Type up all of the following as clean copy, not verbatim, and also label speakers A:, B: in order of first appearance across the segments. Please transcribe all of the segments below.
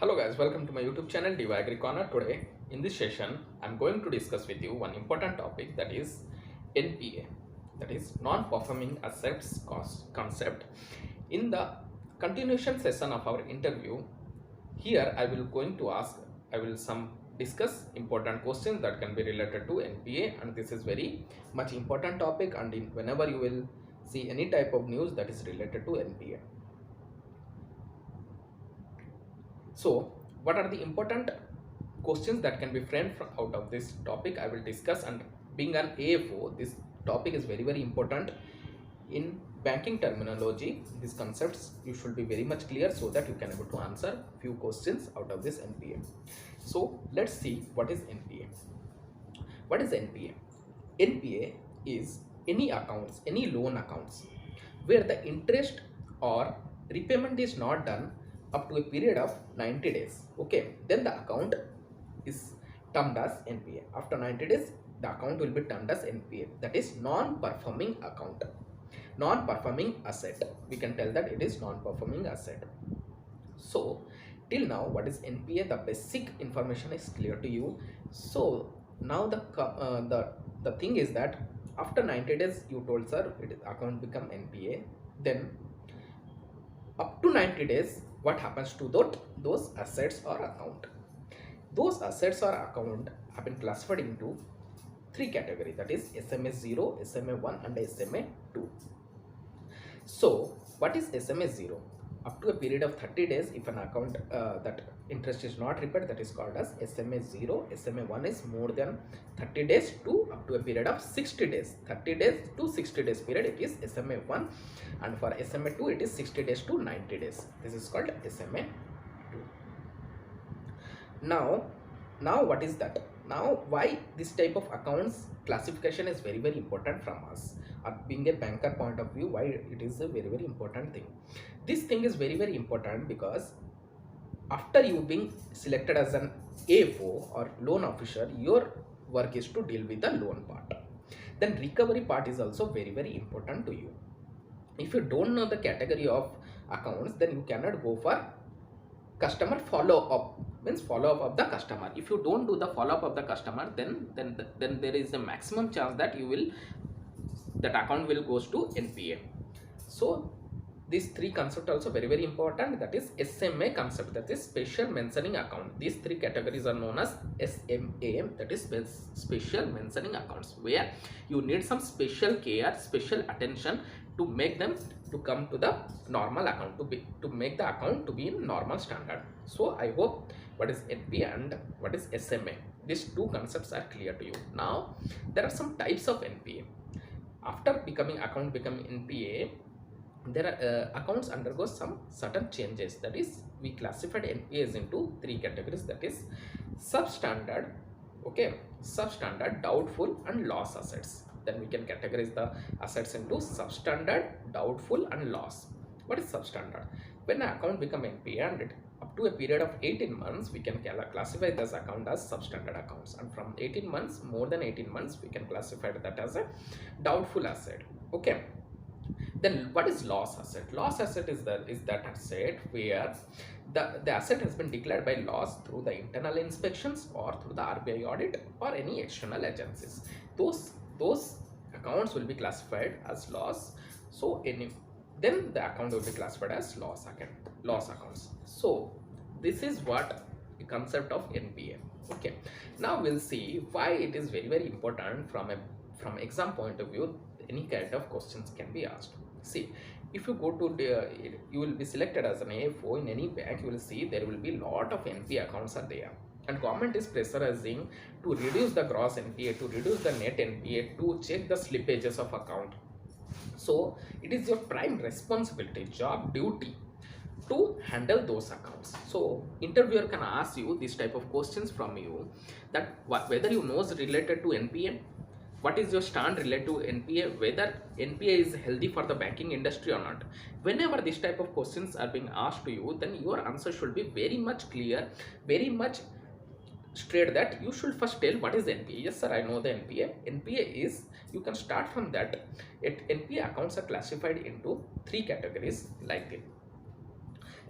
A: Hello guys, welcome to my YouTube channel Agri. Today in this session I'm going to discuss with you one important topic, that is NPA, that is non-performing assets cost concept. In the continuation session of our interview, here I will discuss important questions that can be related to NPA, and this is very much important topic, and whenever you will see any type of news that is related to NPA. So, what are the important questions that can be framed out of this topic I will discuss, and being an AFO, this topic is very important. In banking terminology, these concepts you should be very much clear so that you can able to answer few questions out of this NPA. So, let's see what is NPA. What is NPA? NPA is any accounts, any loan accounts where the interest or repayment is not done up to a period of 90 days. Okay, then the account is termed as NPA. After 90 days, the account will be termed as NPA. That is non-performing account, non-performing asset. We can tell that it is non-performing asset. So till now, what is NPA? The basic information is clear to you. So now the thing is that after 90 days, you told sir, account become NPA. Then up to 90 days, what happens to those assets or account? Those assets or account have been classified into three categories, that is SMA 0, SMA 1 and SMA 2. So what is SMA 0? Up to a period of 30 days, if an account that interest is not repaid, that is called as SMA 0. SMA 1 is more than 30 days to up to a period of 60 days. 30 days to 60 days period, it is SMA 1, and for SMA 2 it is 60 days to 90 days. This is called SMA 2. Now what is that? Now why this type of accounts classification is very important from us, being a banker point of view, why it is a very important thing. This thing is very important because after you being selected as an AFO or loan officer, your work is to deal with the loan part. Then recovery part is also very important to you. If you don't know the category of accounts, then you cannot go for customer follow-up, means follow-up of the customer. If you don't do the follow-up of the customer, then there is a maximum chance that that account will goes to NPA. So these three concepts also very important, that is SMA concept, that is special mentioning account. These three categories are known as SMA, that is special mentioning accounts, where you need some special care, special attention to make them to come to the normal account, to make the account to be in normal standard. So I hope what is NPA and what is SMA, these two concepts are clear to you. Now there are some types of NPA. After becoming NPA, there are accounts undergo some certain changes. That is, we classified NPAs into three categories, that is substandard, okay, substandard, doubtful and loss assets. Then we can categorize the assets into substandard, doubtful and loss. What is substandard? When an account become NPA and it up to a period of 18 months, we can classify this account as substandard accounts, and from 18 months, more than 18 months, we can classify that as a doubtful asset. Okay. Then what is loss asset? Loss asset is that asset where the asset has been declared by loss through the internal inspections or through the RBI audit or any external agencies. Those accounts will be classified as loss. So then the account will be classified as loss accounts. So this is what the concept of NPA. Okay. Now we'll see why it is very important from exam point of view. Any kind of questions can be asked. See, if you go to you will be selected as an AFO in any bank, you will see there will be lot of NPA accounts are there, and government is pressurizing to reduce the gross NPA, to reduce the net NPA, to check the slippages of account. So it is your prime responsibility, job duty to handle those accounts. So interviewer can ask you this type of questions from you, that whether you know is related to NPA, what is your stand related to NPA, whether NPA is healthy for the banking industry or not. Whenever this type of questions are being asked to you, then your answer should be very much clear, very much straight, that you should first tell what is NPA. Yes sir, I know the NPA. NPA is, you can start from that. NPA accounts are classified into three categories like this.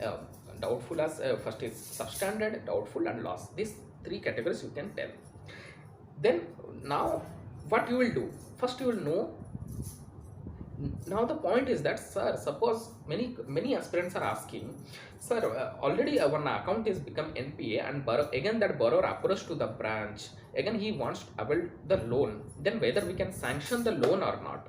A: uh, doubtful as first is substandard, doubtful and loss. These three categories you can tell. Then now what you will do, first you will know. Now the point is that, sir, suppose many aspirants are asking, sir, already one account is become NPA, and again that borrower approach to the branch, again he wants to avail the loan, then whether we can sanction the loan or not.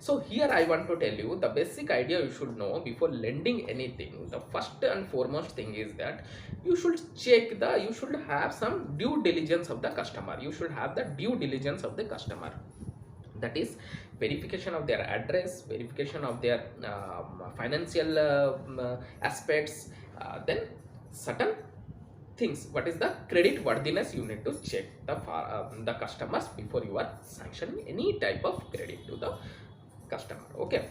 A: So here I want to tell you the basic idea you should know before lending anything. The first and foremost thing is that you should you should have some due diligence of the customer. You should have the due diligence of the customer. That is verification of their address, verification of their financial aspects, then certain things. What is the credit worthiness? You need to check the customers before you are sanctioning any type of credit to the customer. Okay,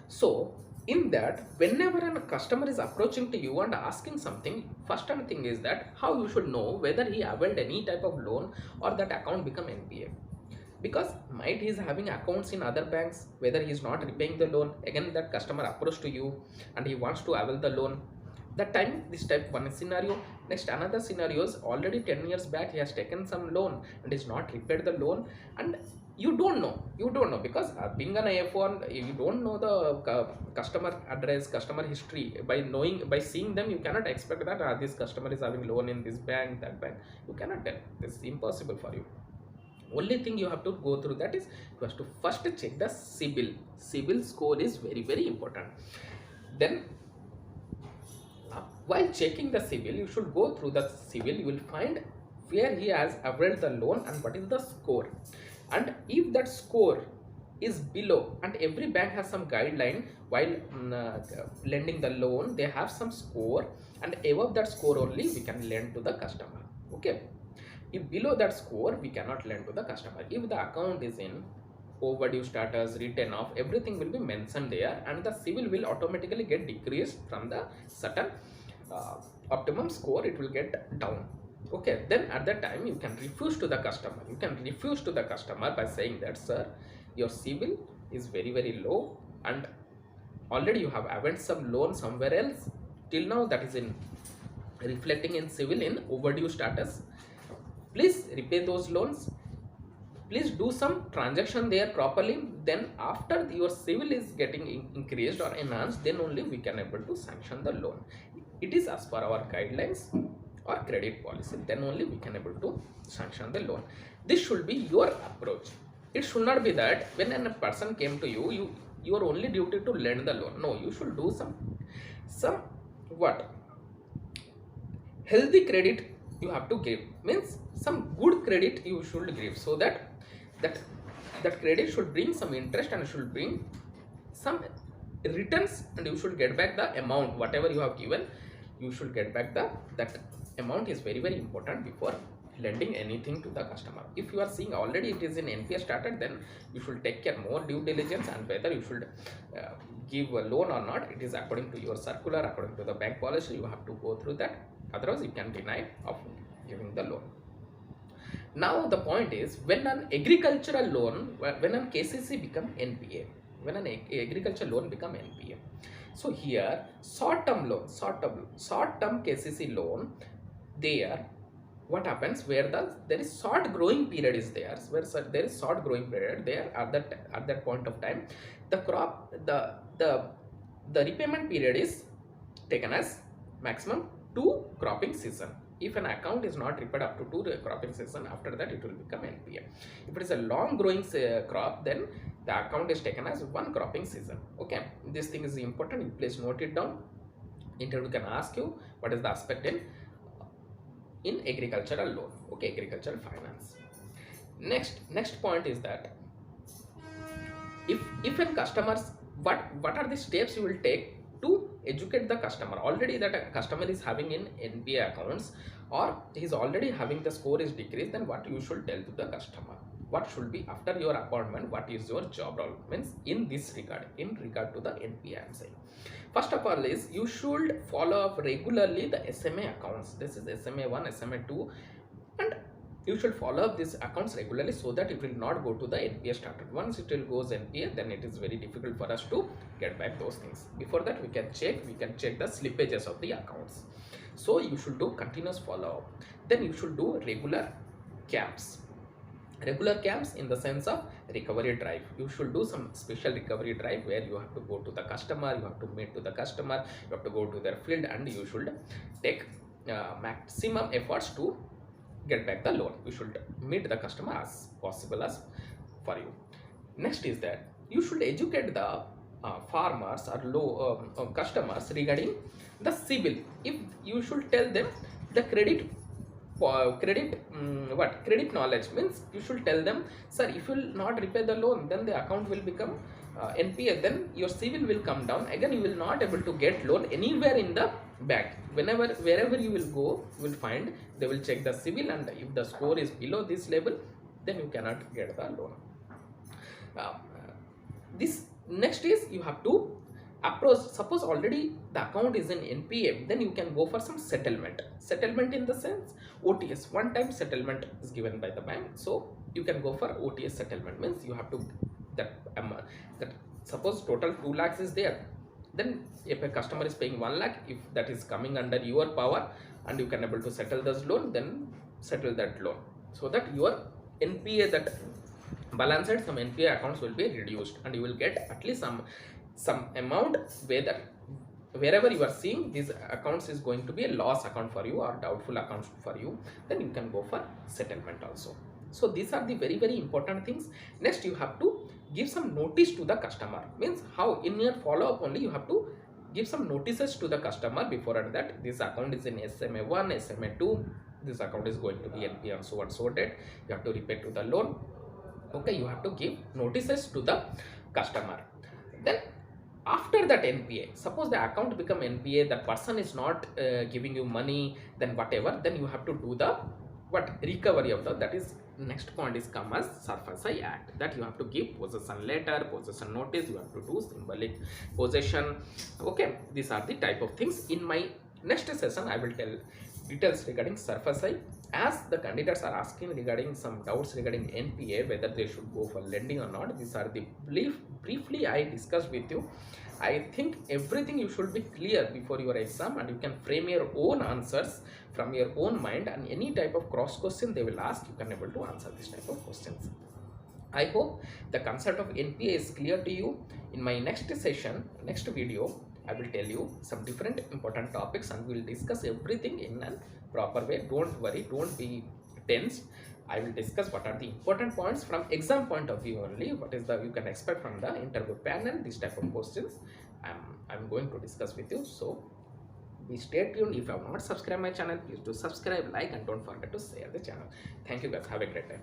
A: so in that, whenever a customer is approaching to you and asking something, first thing is that how you should know whether he availed any type of loan or that account become NPA. Because might he is having accounts in other banks, whether he is not repaying the loan, again that customer approach to you and he wants to avail the loan. That time, this type one scenario. Next, another scenario is already 10 years back he has taken some loan and is not repaid the loan, and you don't know because being an AFO, you don't know the customer address, customer history. By seeing them, you cannot expect that this customer is having loan in this bank, that bank. You cannot tell. This is impossible for you. Only thing you have to go through that is you have to first check the CIBIL score is very important. Then while checking the CIBIL, you should go through the CIBIL. You will find where he has availed the loan and what is the score. And if that score is below, and every bank has some guideline while lending the loan, they have some score, and above that score only we can lend to the customer. Okay, if below that score, we cannot lend to the customer. If the account is in overdue status, written off, everything will be mentioned there, and the CIBIL will automatically get decreased from the certain optimum score. It will get down. Okay, then at that time you can refuse to the customer. You can refuse to the customer by saying that, sir, your CIBIL is very low, and already you have availed some loan somewhere else. Till now that is in reflecting in CIBIL in overdue status. Please repay those loans. Please do some transaction there properly. Then after your CIBIL is getting increased or enhanced, then only we can able to sanction the loan. It is as per our guidelines or credit policy. Then only we can able to sanction the loan. This should be your approach. It should not be that when a person came to you, your only duty to lend the loan. No, you should do some what healthy credit you have to give. Means some good credit you should give, so that credit should bring some interest and should bring some returns, and you should get back the amount whatever you have given. You should get back that amount is very important before lending anything to the customer. If you are seeing already it is in NPA started, then you should take care more due diligence, and whether you should give a loan or not. It is according to your circular, according to the bank policy. You have to go through that. Otherwise, you can deny of giving the loan. Now the point is, when an agricultural loan, when an KCC become NPA, when an agricultural loan become NPA. So here short-term loan, short-term KCC loan, there what happens, where there is short growing period is there, where there is short growing period there at that point of time, the crop, the repayment period is taken as maximum 2 cropping season. If an account is not repaid up to 2 cropping season, after that it will become NPA. If it is a long growing crop, then the account is taken as 1 cropping season. Okay, this thing is important. Please note it down. Interview can ask you what is the aspect in agricultural loan. Okay, agricultural finance. Next point is that if a customers, what are the steps you will take to educate the customer. Already that a customer is having in NPA accounts, or he is already having the score is decreased, then what you should tell to the customer. What should be after your appointment, what is your job role, means in this regard, in regard to the NPA I am saying. First of all is you should follow up regularly the SMA accounts. This is SMA 1, SMA 2, and you should follow up these accounts regularly so that it will not go to the NPA started. Once it will goes NPA, then it is very difficult for us to get back those things. Before that, we can check the slippages of the accounts. So you should do continuous follow up. Then you should do regular camps in the sense of recovery drive. You should do some special recovery drive where you have to go to the customer, you have to meet to the customer, you have to go to their field, and you should take maximum efforts to get back the loan. You should meet the customer as possible as for you. Next is that you should educate the farmers or low customers regarding the CIBIL. If you should tell them the credit knowledge means, you should tell them, sir, if you will not repay the loan, then the account will become NPA, then your CIBIL will come down, again you will not able to get loan anywhere in the bank. Wherever you will go, you will find they will check the CIBIL, and if the score is below this level, then you cannot get the loan. This next is you have to approach. Suppose already the account is in NPA, then you can go for some settlement in the sense OTS, one time settlement is given by the bank. So you can go for OTS settlement, means you have to that suppose total 2 lakhs is there, then if a customer is paying 1 lakh, if that is coming under your power and you can able to settle this loan, then settle that loan, so that your NPA, that balance and some NPA accounts will be reduced, and you will get at least some amount wherever you are seeing these accounts is going to be a loss account for you or doubtful accounts for you, then you can go for settlement also. So these are the very important things. Next, you have to give some notice to the customer, means how in your follow up only you have to give some notices to the customer before that this account is in SMA 1, SMA 2, this account is going to be NPA and so on, so date you have to repay to the loan. Okay, you have to give notices to the customer. Then after that NPA, suppose the account become NPA, the person is not giving you money, then whatever, then you have to do the recovery of that is next point is come as SARFAESI Act, that you have to give possession letter, possession notice, you have to do symbolic possession. Okay, these are the type of things. In my next session I will tell details regarding SARFAESI, as the candidates are asking regarding some doubts regarding NPA, whether they should go for lending or not. These are the briefly I discussed with you. I think everything you should be clear before your exam, and you can frame your own answers from your own mind, and any type of cross question they will ask, you can able to answer this type of questions. I hope the concept of NPA is clear to you. In my next session, next video, I will tell you some different important topics, and we will discuss everything in a proper way. Don't worry, don't be tense. I will discuss what are the important points from exam point of view only. What is the you can expect from the interview panel, this type of questions I'm going to discuss with you. So be stay tuned. If you have not subscribed my channel, please do subscribe, like, and don't forget to share the channel. Thank you guys. Have a great time.